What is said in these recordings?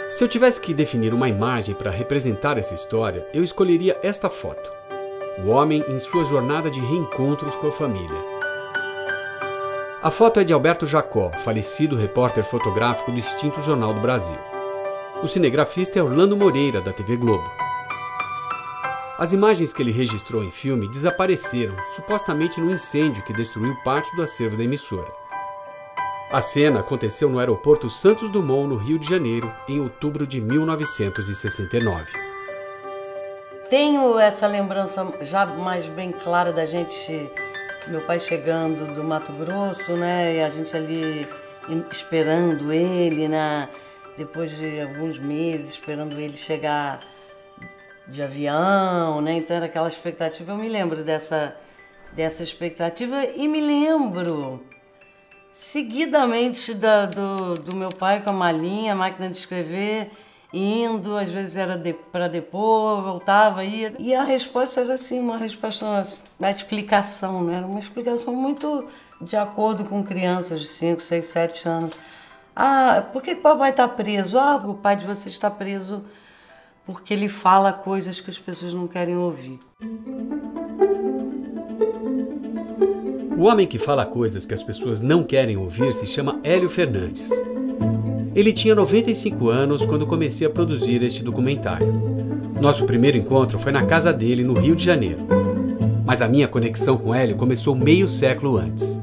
Se eu tivesse que definir uma imagem para representar essa história, eu escolheria esta foto. O homem em sua jornada de reencontros com a família. A foto é de Alberto Jacó, falecido repórter fotográfico do extinto Jornal do Brasil. O cinegrafista é Orlando Moreira, da TV Globo. As imagens que ele registrou em filme desapareceram, supostamente no incêndio que destruiu parte do acervo da emissora. A cena aconteceu no aeroporto Santos Dumont, no Rio de Janeiro, em outubro de 1969. Tenho essa lembrança já mais bem clara da gente, meu pai chegando do Mato Grosso, né, e a gente ali esperando ele, né, depois de alguns meses, esperando ele chegar de avião, né, então era aquela expectativa. Eu me lembro dessa expectativa e me lembro seguidamente do meu pai com a malinha, a máquina de escrever, indo, às vezes era para depor, voltava, ia. E a resposta era assim, uma resposta, uma explicação, né? Era uma explicação muito de acordo com crianças de 5, 6, 7 anos. Ah, por que o papai está preso? Ah, o pai de vocês está preso porque ele fala coisas que as pessoas não querem ouvir. O homem que fala coisas que as pessoas não querem ouvir se chama Hélio Fernandes. Ele tinha 95 anos quando comecei a produzir este documentário. Nosso primeiro encontro foi na casa dele, no Rio de Janeiro. Mas a minha conexão com Hélio começou meio século antes.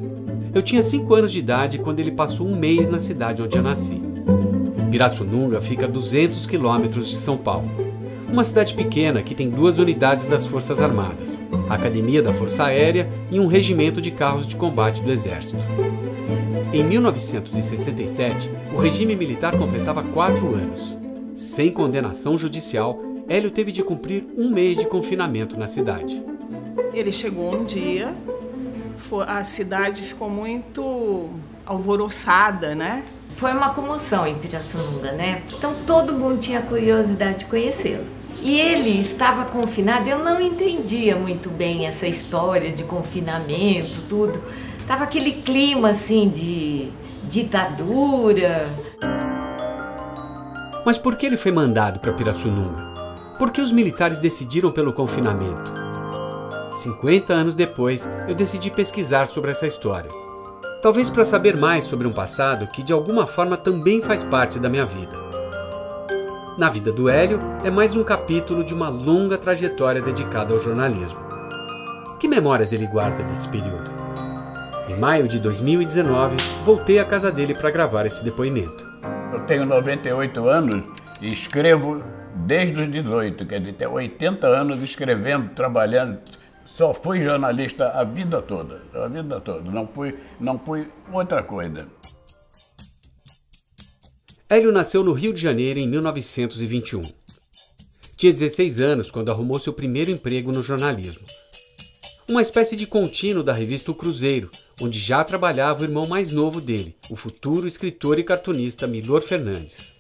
Eu tinha 5 anos de idade quando ele passou um mês na cidade onde eu nasci. Pirassununga fica a 200 quilômetros de São Paulo. Uma cidade pequena que tem 2 unidades das Forças Armadas, a Academia da Força Aérea e um regimento de carros de combate do Exército. Em 1967, o regime militar completava 4 anos. Sem condenação judicial, Hélio teve de cumprir um mês de confinamento na cidade. Ele chegou um dia, a cidade ficou muito alvoroçada, né? Foi uma comoção em Pirassununga, né? Então todo mundo tinha curiosidade de conhecê-lo. E ele estava confinado, eu não entendia muito bem essa história de confinamento, tudo. Tava aquele clima assim de ditadura. Mas por que ele foi mandado para Pirassununga? Por que os militares decidiram pelo confinamento? 50 anos depois, eu decidi pesquisar sobre essa história. Talvez para saber mais sobre um passado que de alguma forma também faz parte da minha vida. Na vida do Hélio é mais um capítulo de uma longa trajetória dedicada ao jornalismo. Que memórias ele guarda desse período? Em maio de 2019, voltei à casa dele para gravar esse depoimento. Eu tenho 98 anos e escrevo desde os 18, quer dizer, tenho 80 anos escrevendo, trabalhando. Só fui jornalista a vida toda, não fui outra coisa. Hélio nasceu no Rio de Janeiro em 1921. Tinha 16 anos quando arrumou seu primeiro emprego no jornalismo. Uma espécie de contínuo da revista O Cruzeiro, onde já trabalhava o irmão mais novo dele, o futuro escritor e cartunista Milor Fernandes.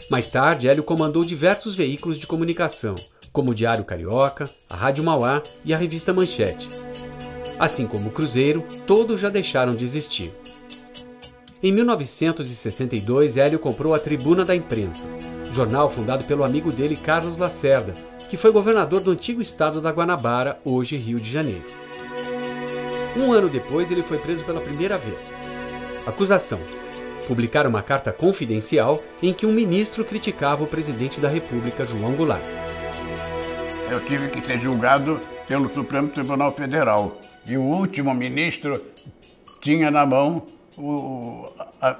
Mais tarde, Hélio comandou diversos veículos de comunicação, como o Diário Carioca, a Rádio Mauá e a revista Manchete. Assim como o Cruzeiro, todos já deixaram de existir. Em 1962, Hélio comprou a Tribuna da Imprensa, jornal fundado pelo amigo dele Carlos Lacerda, que foi governador do antigo estado da Guanabara, hoje Rio de Janeiro. Um ano depois, ele foi preso pela primeira vez. Acusação: publicar uma carta confidencial em que um ministro criticava o presidente da República, João Goulart. Eu tive que ser julgado pelo Supremo Tribunal Federal e o último ministro tinha na mão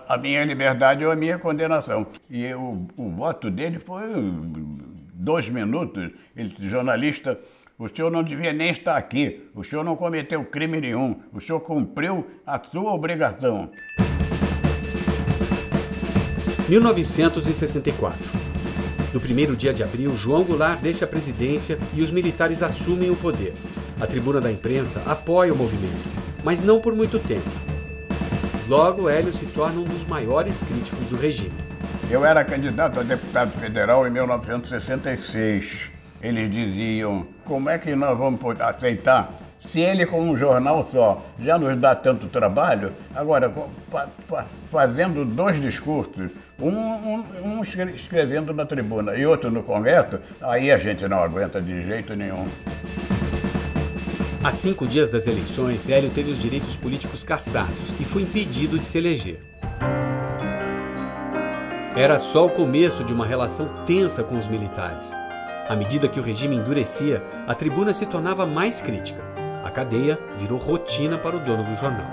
a minha liberdade ou a minha condenação. E o voto dele foi 2 minutos. Ele disse: jornalista, o senhor não devia nem estar aqui, o senhor não cometeu crime nenhum, o senhor cumpriu a sua obrigação. 1964. No primeiro dia de abril, João Goulart deixa a presidência e os militares assumem o poder. A Tribuna da Imprensa apoia o movimento, mas não por muito tempo. Logo, Hélio se torna um dos maiores críticos do regime. Eu era candidato a deputado federal em 1966. Eles diziam: como é que nós vamos aceitar Se ele com um jornal só já nos dá tanto trabalho, agora fazendo 2 discursos, um escrevendo na tribuna e outro no Congresso, aí a gente não aguenta de jeito nenhum. A 5 dias das eleições, Hélio teve os direitos políticos cassados e foi impedido de se eleger. Era só o começo de uma relação tensa com os militares. À medida que o regime endurecia, a tribuna se tornava mais crítica. A cadeia virou rotina para o dono do jornal.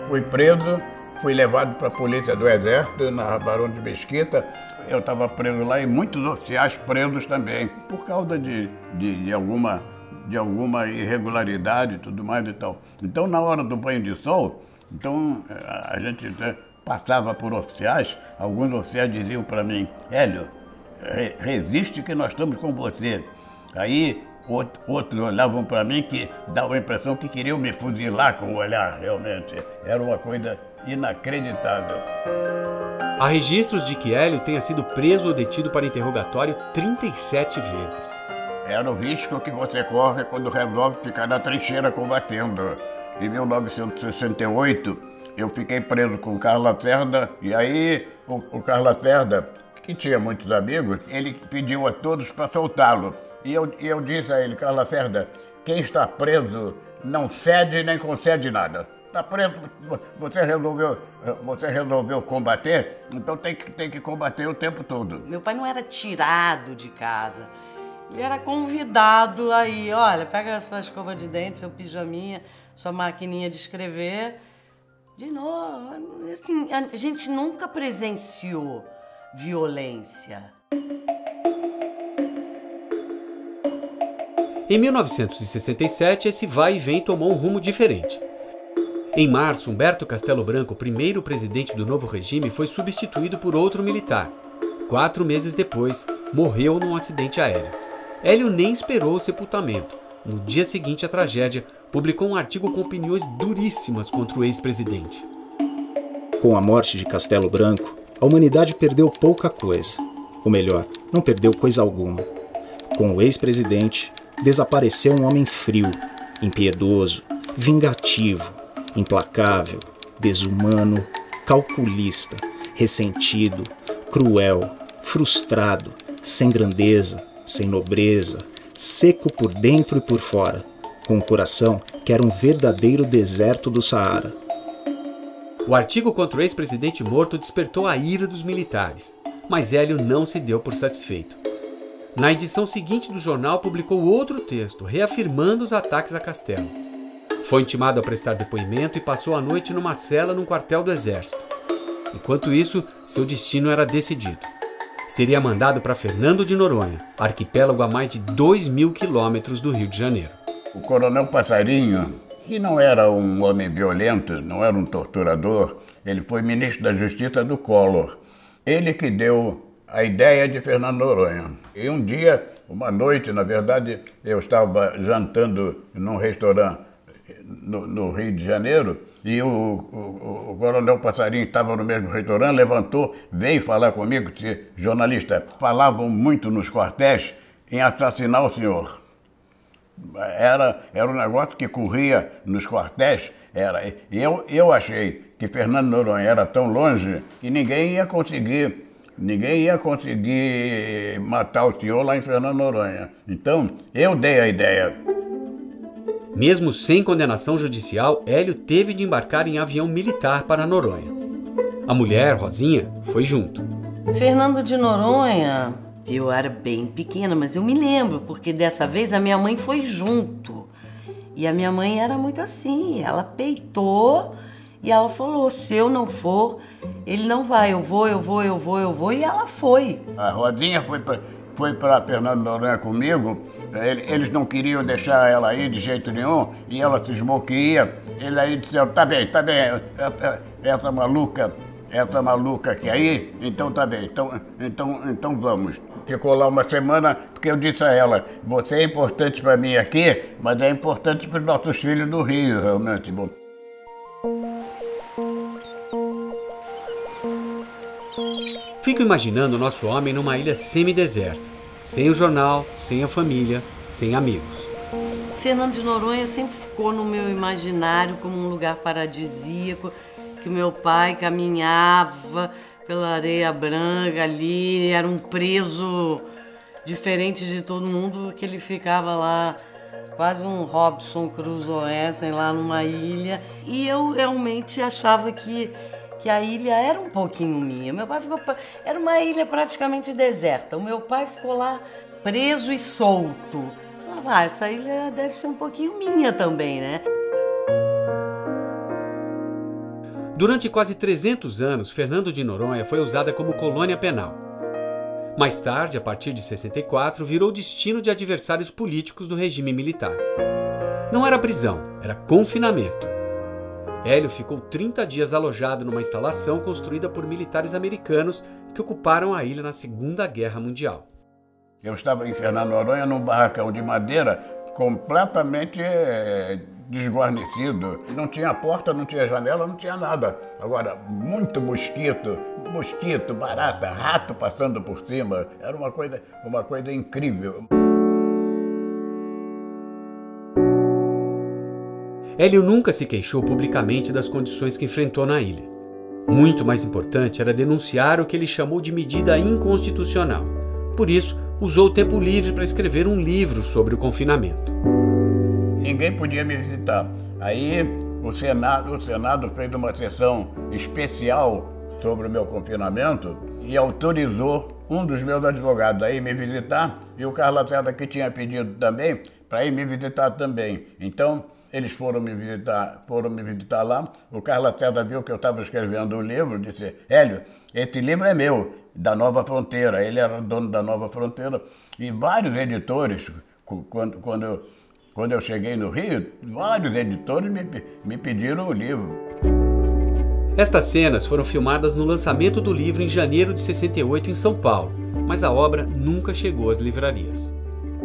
Fui preso, fui levado para a polícia do Exército, na Barão de Mesquita. Eu estava preso lá e muitos oficiais presos também, por causa de alguma irregularidade e tudo mais e tal. Então, na hora do banho de sol, então, a gente passava por oficiais, alguns oficiais diziam para mim: Hélio, resiste que nós estamos com você. Aí outros olhavam para mim que dava a impressão que queriam me fuzilar com o olhar, realmente. Era uma coisa inacreditável. Há registros de que Hélio tenha sido preso ou detido para interrogatório 37 vezes. Era o risco que você corre quando resolve ficar na trincheira combatendo. Em 1968, eu fiquei preso com o Carlos Lacerda, e aí o Carlos Lacerda, que tinha muitos amigos, ele pediu a todos para soltá-lo. E eu disse a ele: Carlos Lacerda, quem está preso não cede nem concede nada. Está preso, você resolveu combater, então tem que combater o tempo todo. Meu pai não era tirado de casa. Ele era convidado aí, olha, pega a sua escova de dente, seu pijaminha, sua maquininha de escrever. De novo, assim, a gente nunca presenciou violência. Em 1967, esse vai e vem tomou um rumo diferente. Em março, Humberto Castelo Branco, primeiro presidente do novo regime, foi substituído por outro militar. 4 meses depois, morreu num acidente aéreo. Hélio nem esperou o sepultamento. No dia seguinte à tragédia, publicou um artigo com opiniões duríssimas contra o ex-presidente. Com a morte de Castelo Branco, a humanidade perdeu pouca coisa. Ou melhor, não perdeu coisa alguma. Com o ex-presidente, desapareceu um homem frio, impiedoso, vingativo, implacável, desumano, calculista, ressentido, cruel, frustrado, sem grandeza, sem nobreza, seco por dentro e por fora, com um coração que era um verdadeiro deserto do Saara. O artigo contra o ex-presidente morto despertou a ira dos militares, mas Hélio não se deu por satisfeito. Na edição seguinte do jornal, publicou outro texto, reafirmando os ataques a Castelo. Foi intimado a prestar depoimento e passou a noite numa cela num quartel do Exército. Enquanto isso, seu destino era decidido. Seria mandado para Fernando de Noronha, arquipélago a mais de 2.000 quilômetros do Rio de Janeiro. O Coronel Passarinho, que não era um homem violento, não era um torturador, ele foi ministro da Justiça do Collor. Ele que deu a ideia de Fernando Noronha. E um dia, uma noite, na verdade, eu estava jantando num restaurante no Rio de Janeiro, e o Coronel Passarinho estava no mesmo restaurante, levantou, veio falar comigo, que jornalistas falavam muito nos quartéis em assassinar o senhor. Era um negócio que corria nos quartéis. Eu achei que Fernando Noronha era tão longe que ninguém ia conseguir matar o senhor lá em Fernando Noronha. Então, eu dei a ideia. Mesmo sem condenação judicial, Hélio teve de embarcar em avião militar para Noronha. A mulher, Rosinha, foi junto. Fernando de Noronha, eu era bem pequena, mas eu me lembro, porque dessa vez a minha mãe foi junto. E a minha mãe era muito assim, ela peitou e ela falou: se eu não for, ele não vai, eu vou, e ela foi. A Rosinha foi para Fernando Noronha comigo, eles não queriam deixar ela ir de jeito nenhum, e ela cismou que ia. Eles aí disseram: tá bem, essa maluca que aí, então tá bem, então vamos. Ficou lá uma semana, porque eu disse a ela: você é importante para mim aqui, mas é importante para os nossos filhos do Rio, realmente. Bom. Fico imaginando o nosso homem numa ilha semideserta, sem o jornal, sem a família, sem amigos. Fernando de Noronha sempre ficou no meu imaginário como um lugar paradisíaco, que o meu pai caminhava pela areia branca ali, era um preso diferente de todo mundo, que ele ficava lá, quase um Robinson Crusoe, sei lá, numa ilha. E eu realmente achava que a ilha era um pouquinho minha. Meu pai ficou... Era uma ilha praticamente deserta. O meu pai ficou lá preso e solto. Essa ilha deve ser um pouquinho minha também, né? Durante quase 300 anos, Fernando de Noronha foi usada como colônia penal. Mais tarde, a partir de 64, virou destino de adversários políticos do regime militar. Não era prisão, era confinamento. Hélio ficou 30 dias alojado numa instalação construída por militares americanos que ocuparam a ilha na Segunda Guerra Mundial. Eu estava em Fernando de Noronha num barracão de madeira completamente desguarnecido. Não tinha porta, não tinha janela, não tinha nada. Agora, muito mosquito, barata, rato passando por cima. Era uma coisa incrível. Hélio nunca se queixou publicamente das condições que enfrentou na ilha. Muito mais importante era denunciar o que ele chamou de medida inconstitucional. Por isso, usou o tempo livre para escrever um livro sobre o confinamento. Ninguém podia me visitar. Aí o Senado fez uma sessão especial sobre o meu confinamento e autorizou um dos meus advogados a ir me visitar e o Carlos Lacerda, que tinha pedido também, para ir me visitar também. Então, eles foram me visitar lá. O Carlos Lacerda viu que eu estava escrevendo um livro, disse: Hélio, esse livro é meu, da Nova Fronteira. Ele era dono da Nova Fronteira. E vários editores, quando eu cheguei no Rio, vários editores me pediram o livro. Estas cenas foram filmadas no lançamento do livro em janeiro de 68 em São Paulo, mas a obra nunca chegou às livrarias.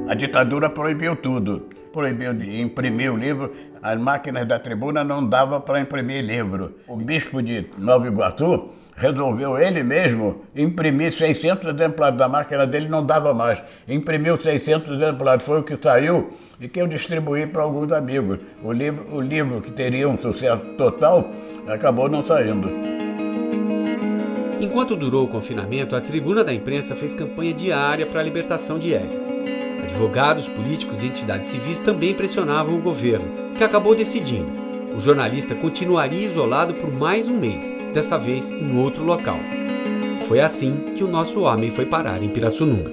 A ditadura proibiu tudo. Proibiu de imprimir o livro. As máquinas da tribuna não davam para imprimir livro. O bispo de Nova Iguaçu resolveu ele mesmo imprimir 600 exemplares. Da máquina dele não dava mais. Imprimiu 600 exemplares. Foi o que saiu e que eu distribuí para alguns amigos. O livro que teria um sucesso total acabou não saindo. Enquanto durou o confinamento, a Tribuna da Imprensa fez campanha diária para a libertação de Hélio. Advogados, políticos e entidades civis também pressionavam o governo, que acabou decidindo. O jornalista continuaria isolado por mais um mês, dessa vez em outro local. Foi assim que o nosso homem foi parar em Pirassununga.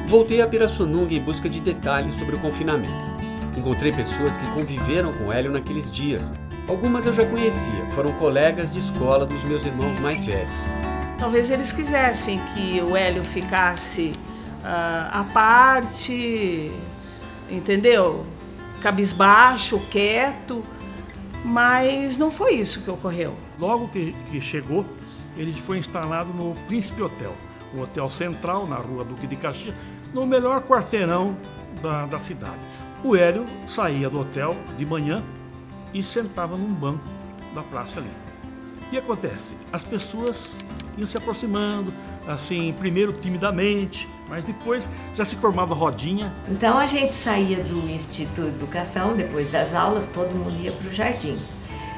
Voltei a Pirassununga em busca de detalhes sobre o confinamento. Encontrei pessoas que conviveram com Hélio naqueles dias. Algumas eu já conhecia, foram colegas de escola dos meus irmãos mais velhos. Talvez eles quisessem que o Hélio ficasse à parte, entendeu? Cabisbaixo, quieto, mas não foi isso que ocorreu. Logo que chegou, ele foi instalado no Príncipe Hotel, o Hotel Central, na rua Duque de Caxias, no melhor quarteirão da cidade. O Hélio saía do hotel de manhã e sentava num banco da praça ali. O que acontece? As pessoas iam se aproximando, assim, primeiro timidamente, mas depois já se formava rodinha. Então a gente saía do Instituto de Educação, depois das aulas, todo mundo ia para o jardim,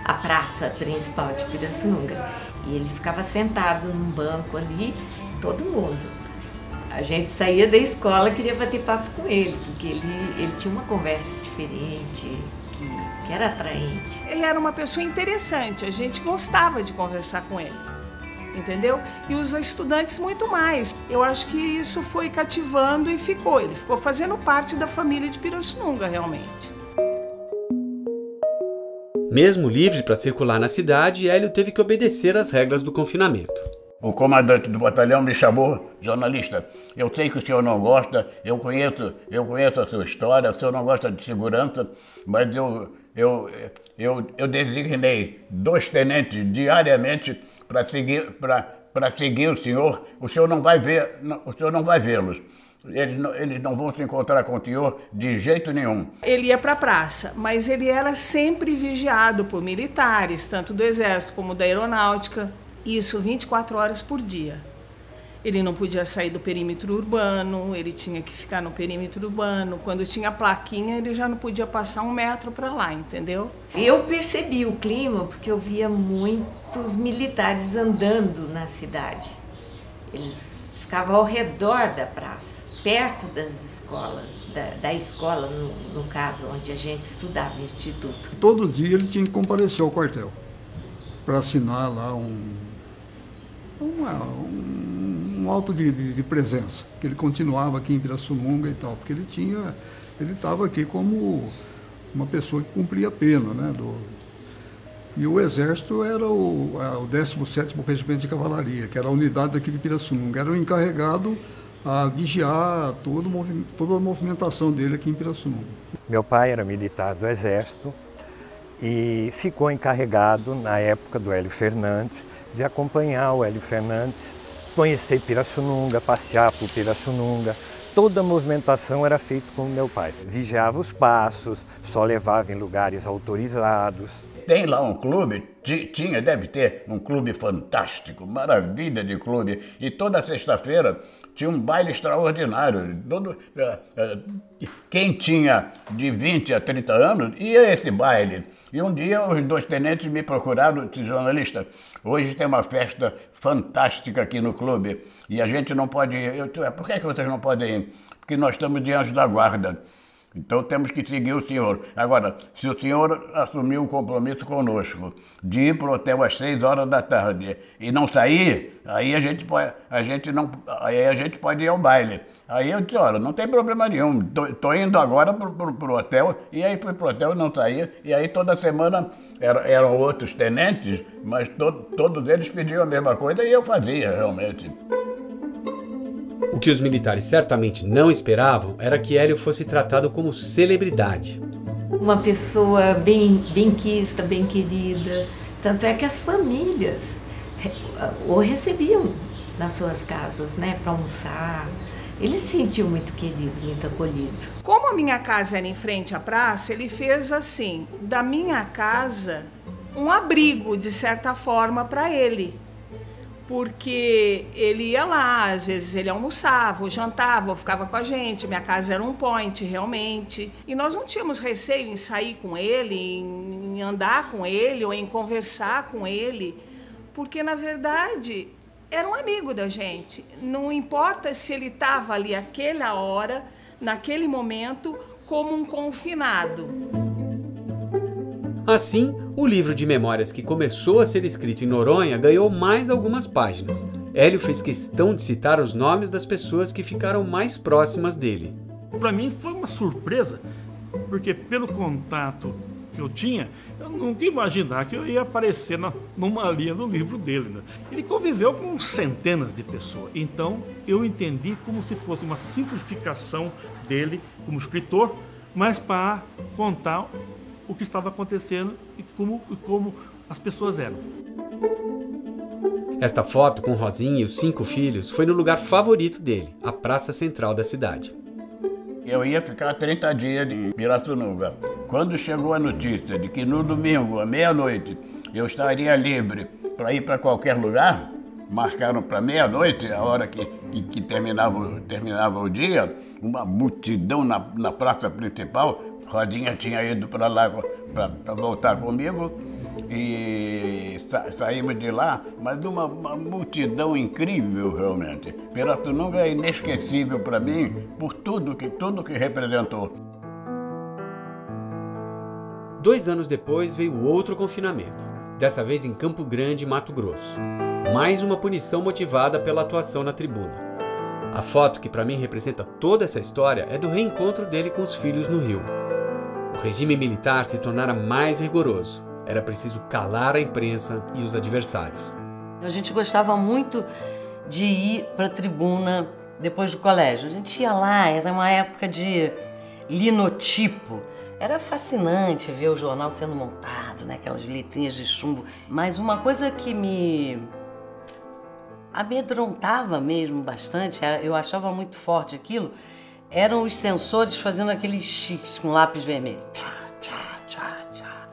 a praça principal de Pirassununga. E ele ficava sentado num banco ali, todo mundo. A gente saía da escola, queria bater papo com ele, porque ele tinha uma conversa diferente, que era atraente. Ele era uma pessoa interessante, a gente gostava de conversar com ele, entendeu? E os estudantes muito mais. Eu acho que isso foi cativando e ele ficou fazendo parte da família de Pirassununga, realmente. Mesmo livre para circular na cidade, Hélio teve que obedecer às regras do confinamento. O comandante do batalhão me chamou: jornalista, eu sei que o senhor não gosta, eu conheço a sua história, o senhor não gosta de segurança, mas eu designei 2 tenentes diariamente para seguir o senhor não vai vê-los. Eles não vão se encontrar com o senhor de jeito nenhum. Ele ia para a praça, mas ele era sempre vigiado por militares, tanto do Exército como da Aeronáutica. Isso 24 horas por dia. Ele não podia sair do perímetro urbano, ele tinha que ficar no perímetro urbano. Quando tinha plaquinha, ele já não podia passar 1 metro para lá, entendeu? Eu percebi o clima porque eu via muitos militares andando na cidade. Eles ficavam ao redor da praça, perto das escolas, da escola, no caso, onde a gente estudava, instituto. Todo dia ele tinha que comparecer ao quartel para assinar lá um auto de presença, que ele continuava aqui em Pirassununga e tal, porque ele estava aqui como uma pessoa que cumpria a pena, né? E o Exército era o 17º Regimento de Cavalaria, que era a unidade daqui de Pirassununga, era o encarregado a vigiar toda a movimentação dele aqui em Pirassununga. Meu pai era militar do Exército e ficou encarregado, na época do Hélio Fernandes, de acompanhar o Hélio Fernandes, conhecer Pirassununga, passear por Pirassununga. Toda a movimentação era feita com o meu pai. Vigiava os passos, só levava em lugares autorizados. Tem lá um clube, deve ter um clube fantástico, maravilha de clube. E toda sexta-feira tinha um baile extraordinário. Quem tinha de 20 a 30 anos ia a esse baile. E um dia os 2 tenentes me procuraram, disse, jornalista, hoje tem uma festa fantástica aqui no clube e a gente não pode ir. Por que vocês não podem ir? Porque nós estamos de anjo da guarda. Então temos que seguir o senhor. Agora, se o senhor assumiu o compromisso conosco de ir para o hotel às 6 horas da tarde e não sair, aí a gente pode ir ao baile. Aí eu disse, olha, não tem problema nenhum, estou indo agora para o hotel, e aí fui para o hotel e não saía, e aí toda semana eram outros tenentes, mas todos eles pediam a mesma coisa e eu fazia realmente. O que os militares certamente não esperavam era que Hélio fosse tratado como celebridade. Uma pessoa bem quista, bem querida. Tanto é que as famílias o recebiam nas suas casas, né, para almoçar. Ele se sentiu muito querido, muito acolhido. Como a minha casa era em frente à praça, ele fez assim, da minha casa, um abrigo, de certa forma, para ele. Porque ele ia lá, às vezes ele almoçava, ou jantava, ou ficava com a gente. Minha casa era um point, realmente. E nós não tínhamos receio em sair com ele, em andar com ele, ou em conversar com ele. Porque, na verdade, era um amigo da gente. Não importa se ele estava ali àquela hora, naquele momento, como um confinado. Assim, o livro de memórias que começou a ser escrito em Noronha ganhou mais algumas páginas. Hélio fez questão de citar os nomes das pessoas que ficaram mais próximas dele. Para mim foi uma surpresa, porque pelo contato que eu tinha, eu nunca ia imaginar que eu ia aparecer numa linha do livro dele, né? Ele conviveu com centenas de pessoas, então eu entendi como se fosse uma simplificação dele como escritor, mas para contar o que estava acontecendo e como as pessoas eram. Esta foto com Rosinha e os 5 filhos foi no lugar favorito dele, a praça central da cidade. Eu ia ficar 30 dias em Pirassununga. Quando chegou a notícia de que no domingo, à meia-noite, eu estaria livre para ir para qualquer lugar, marcaram para meia-noite, a hora que terminava o dia, uma multidão na praça principal. Rodinha tinha ido para lá para voltar comigo e saímos de lá, mas uma multidão incrível realmente. Pirassununga é inesquecível para mim por tudo que representou. 2 anos depois veio outro confinamento, dessa vez em Campo Grande, Mato Grosso. Mais uma punição motivada pela atuação na tribuna. A foto que para mim representa toda essa história é do reencontro dele com os filhos no Rio. O regime militar se tornara mais rigoroso. Era preciso calar a imprensa e os adversários. A gente gostava muito de ir para a tribuna depois do colégio. A gente ia lá, era uma época de linotipo. Era fascinante ver o jornal sendo montado, né? Aquelas letrinhas de chumbo. Mas uma coisa que me amedrontava mesmo bastante, eu achava muito forte aquilo, eram os censores fazendo aquele X com lápis vermelho. Tchá, tchá, tchá, tchá.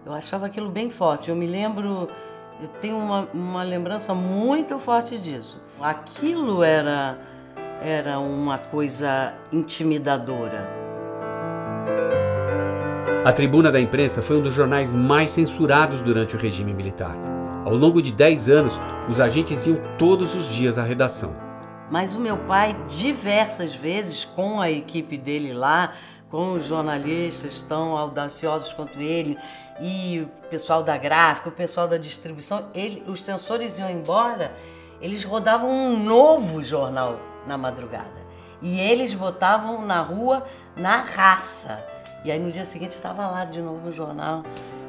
Eu achava aquilo bem forte. Eu me lembro Eu tenho uma lembrança muito forte disso. Aquilo era uma coisa intimidadora. A Tribuna da Imprensa foi um dos jornais mais censurados durante o regime militar. Ao longo de 10 anos, os agentes iam todos os dias à redação. Mas o meu pai, diversas vezes, com a equipe dele lá, com os jornalistas tão audaciosos quanto ele, e o pessoal da gráfica, o pessoal da distribuição, os censores iam embora, eles rodavam um novo jornal na madrugada. E eles botavam na rua na raça. E aí no dia seguinte estava lá de novo no jornal.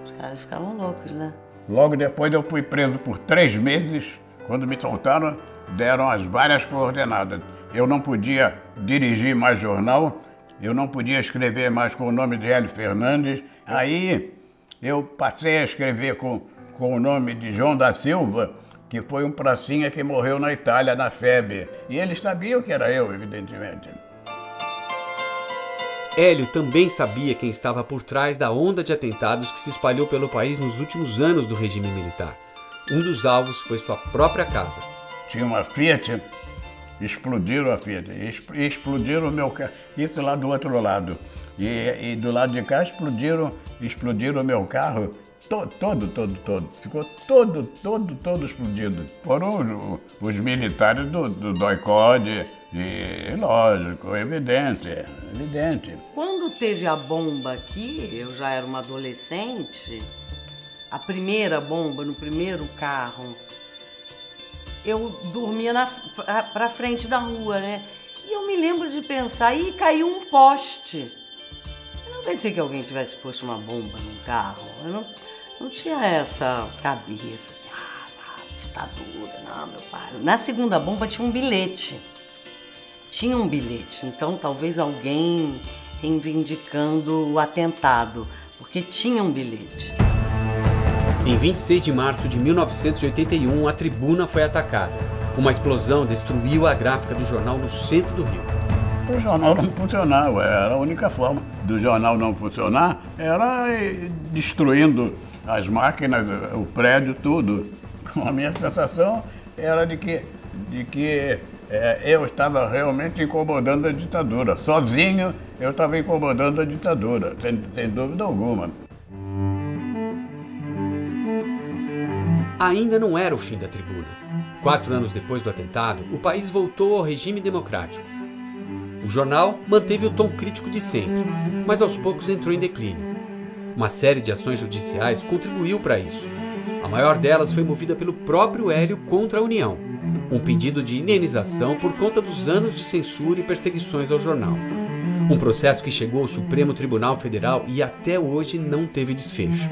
Os caras ficavam loucos, né? Logo depois eu fui preso por 3 meses. Quando me soltaram, deram as várias coordenadas. Eu não podia dirigir mais jornal, eu não podia escrever mais com o nome de Hélio Fernandes. Aí eu passei a escrever com o nome de João da Silva, que foi um pracinha que morreu na Itália, na febre. E eles sabiam que era eu, evidentemente. Hélio também sabia quem estava por trás da onda de atentados que se espalhou pelo país nos últimos anos do regime militar. Um dos alvos foi sua própria casa. Tinha uma Fiat, explodiram a Fiat, explodiram o meu carro, isso lá do outro lado. E do lado de cá explodiram o meu carro, todo. Ficou todo explodido. Foram os militares do DOI-CODE, e lógico, evidente. Quando teve a bomba aqui, eu já era uma adolescente, a primeira bomba no primeiro carro, eu dormia pra frente da rua, né? E eu me lembro de pensar, ih, caiu um poste. Eu não pensei que alguém tivesse posto uma bomba num carro. Eu não tinha essa cabeça, assim, ditadura, não, meu pai. Na segunda bomba tinha um bilhete. Então talvez alguém reivindicando o atentado, porque tinha um bilhete. Em 26 de março de 1981, a Tribuna foi atacada. Uma explosão destruiu a gráfica do jornal no centro do Rio. O jornal não funcionava, era a única forma do jornal não funcionar, era destruindo as máquinas, o prédio, tudo. A minha sensação era de que eu estava realmente incomodando a ditadura. Sozinho, eu estava incomodando a ditadura, sem dúvida alguma. Ainda não era o fim da Tribuna. 4 anos depois do atentado, o país voltou ao regime democrático. O jornal manteve o tom crítico de sempre, mas aos poucos entrou em declínio. Uma série de ações judiciais contribuiu para isso. A maior delas foi movida pelo próprio Hélio contra a União. Um pedido de indenização por conta dos anos de censura e perseguições ao jornal. Um processo que chegou ao Supremo Tribunal Federal e até hoje não teve desfecho.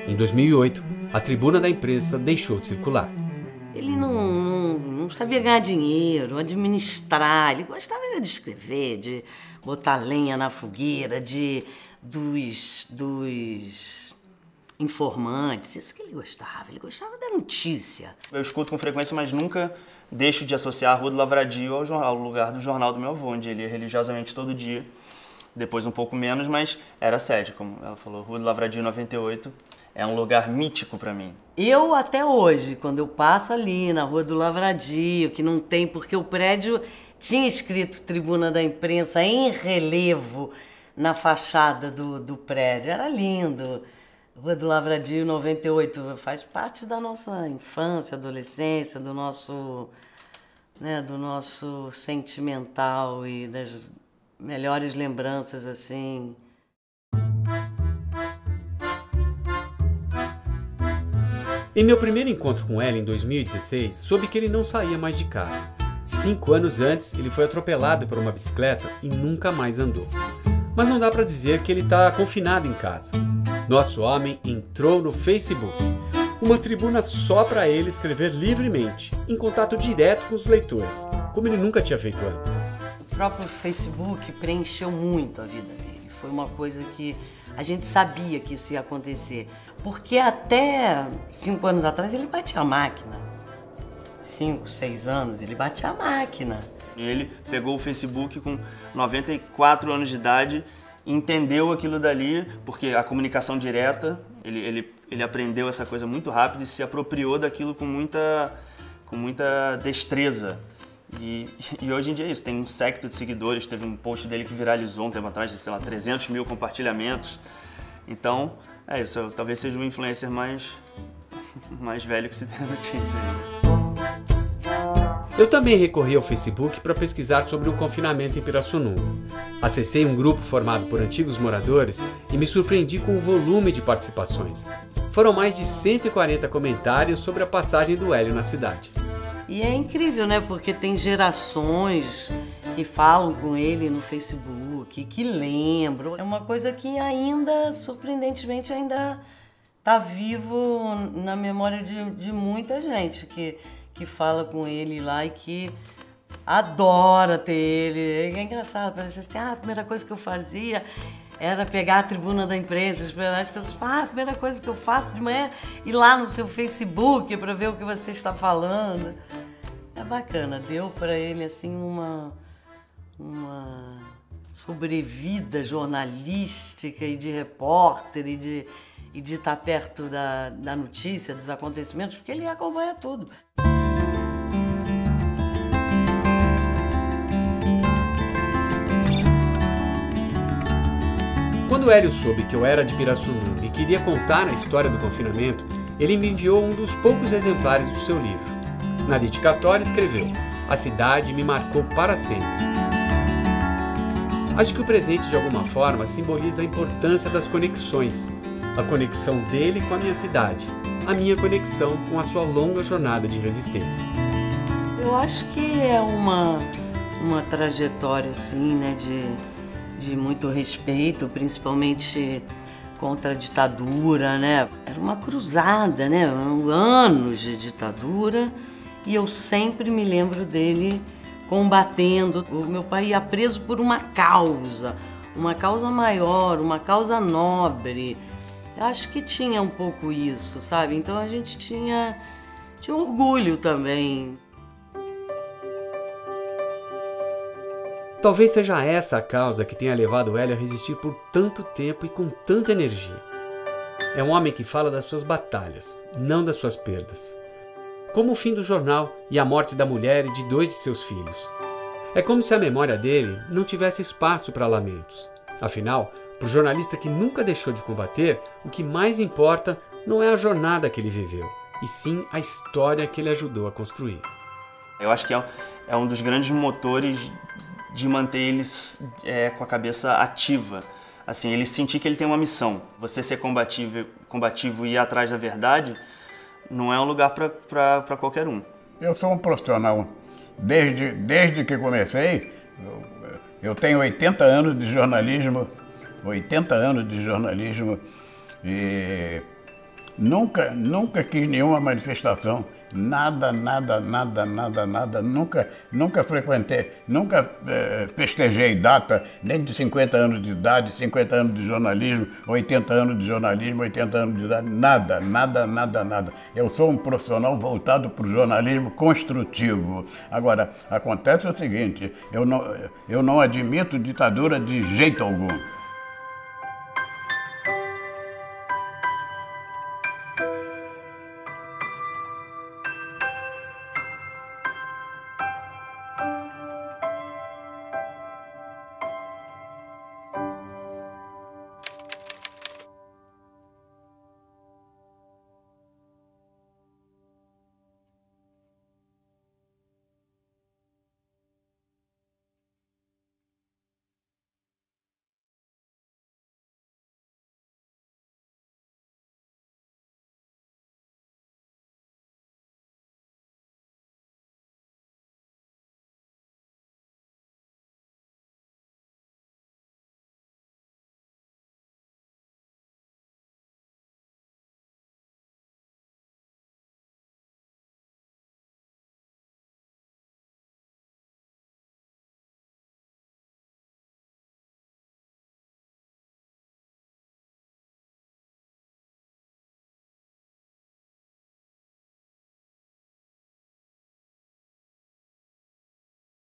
Em 2008, a Tribuna da Imprensa deixou de circular. Ele não sabia ganhar dinheiro, administrar, ele gostava de escrever, de botar lenha na fogueira, dos informantes, isso que ele gostava da notícia. Eu escuto com frequência, mas nunca deixo de associar a Rua do Lavradio ao lugar do jornal do meu avô, onde ele ia religiosamente todo dia, depois um pouco menos, mas era sede, como ela falou, Rua do Lavradio 98 é um lugar mítico para mim. Eu até hoje, quando eu passo ali na Rua do Lavradio, que não tem, porque o prédio tinha escrito Tribuna da Imprensa em relevo na fachada do prédio, era lindo. Rua do Lavradio 98 faz parte da nossa infância, adolescência, do nosso sentimental e das melhores lembranças, assim. Em meu primeiro encontro com ela em 2016, soube que ele não saía mais de casa. 5 anos antes, ele foi atropelado por uma bicicleta e nunca mais andou. Mas não dá para dizer que ele está confinado em casa. Nosso homem entrou no Facebook, uma tribuna só para ele escrever livremente, em contato direto com os leitores, como ele nunca tinha feito antes. O próprio Facebook preencheu muito a vida dele. Foi uma coisa que a gente sabia que isso ia acontecer, porque até 5 anos atrás ele batia a máquina. 5, 6 anos ele batia a máquina. Ele pegou o Facebook com 94 anos de idade entendeu aquilo dali, porque a comunicação direta, ele aprendeu essa coisa muito rápido e se apropriou daquilo com muita destreza. E hoje em dia é isso, tem um séquito de seguidores, teve um post dele que viralizou um tempo atrás, sei lá, 300 mil compartilhamentos. Então, é isso, talvez seja o influencer mais velho que se tem a notícia. Eu também recorri ao Facebook para pesquisar sobre o confinamento em Pirassununga. Acessei um grupo formado por antigos moradores e me surpreendi com o volume de participações. Foram mais de 140 comentários sobre a passagem do Hélio na cidade. E é incrível, né? Porque tem gerações que falam com ele no Facebook, que lembram. É uma coisa que ainda, surpreendentemente, ainda está vivo na memória de muita gente que fala com ele lá e que adora ter ele. É engraçado, parece assim, a primeira coisa que eu fazia era pegar a tribuna da imprensa, esperar as pessoas falarem, a primeira coisa que eu faço de manhã é ir lá no seu Facebook para ver o que você está falando. É bacana, deu para ele assim uma sobrevida jornalística e de repórter e de estar perto da notícia, dos acontecimentos, porque ele acompanha tudo. Quando o Hélio soube que eu era de Pirassununga e queria contar a história do confinamento, ele me enviou um dos poucos exemplares do seu livro. Na dedicatória escreveu: "A cidade me marcou para sempre." Acho que o presente de alguma forma simboliza a importância das conexões. A conexão dele com a minha cidade, a minha conexão com a sua longa jornada de resistência. Eu acho que é uma trajetória assim, né, de muito respeito, principalmente contra a ditadura, né? Era uma cruzada, né? Anos de ditadura e eu sempre me lembro dele combatendo. O meu pai ia preso por uma causa maior, uma causa nobre. Eu acho que tinha um pouco isso, sabe? Então a gente tinha orgulho também. Talvez seja essa a causa que tenha levado o Hélio a resistir por tanto tempo e com tanta energia. É um homem que fala das suas batalhas, não das suas perdas. Como o fim do jornal e a morte da mulher e de 2 de seus filhos. É como se a memória dele não tivesse espaço para lamentos. Afinal, para o jornalista que nunca deixou de combater, o que mais importa não é a jornada que ele viveu, e sim a história que ele ajudou a construir. Eu acho que é um dos grandes motores de manter eles com a cabeça ativa. Assim, ele sentir que ele tem uma missão. Você ser combativo e ir atrás da verdade não é um lugar para qualquer um. Eu sou um profissional. Desde que comecei, eu tenho 80 anos de jornalismo, e nunca quis nenhuma manifestação. Nada, nunca frequentei, nunca festejei data, nem de 50 anos de idade, 50 anos de jornalismo, 80 anos de jornalismo, 80 anos de idade, nada. Eu sou um profissional voltado para o jornalismo construtivo. Agora, acontece o seguinte, eu não admito ditadura de jeito algum.